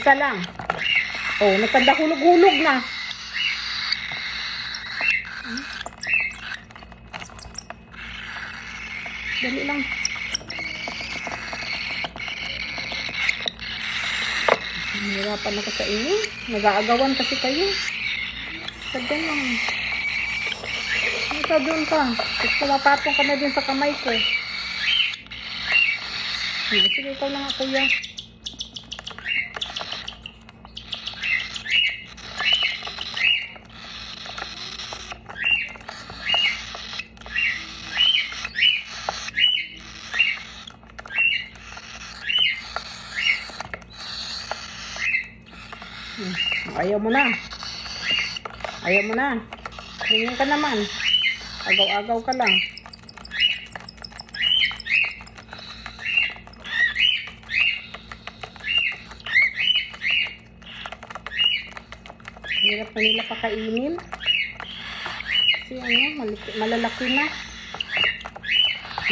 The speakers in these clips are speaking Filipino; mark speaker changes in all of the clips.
Speaker 1: Isa lang. Oh, nagkandahulog-hulog na. Dali lang. Nahirapan ako sa inyo. Nag-aagawan kasi kayo. Sagdan lang. Ito doon ka. Pumapatong ka na din sa kamay ko. Sige, ikaw na nga, kuya. Ayaw mo na. Ayaw mo na. Tingin ka naman. Agaw-agaw ka lang. Hirap na nila pakainin. Kasi ano, malalaki na.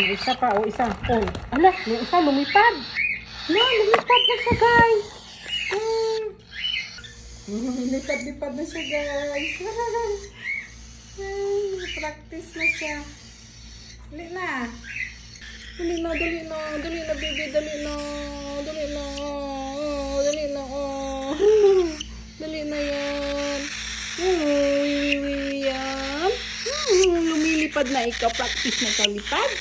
Speaker 1: Yung isa pa, o isa. Oh, ala, yung isa lumipad. No, lumipad na siya, guys. Lipad-lipad na siya, guys. Practice na siya. Dali na. Dali na, dali na. Dali na, baby. Dali na. Dali na. Dali na. Dali na yan. Yan. Lumilipad na ikaw. Practice na kalipad.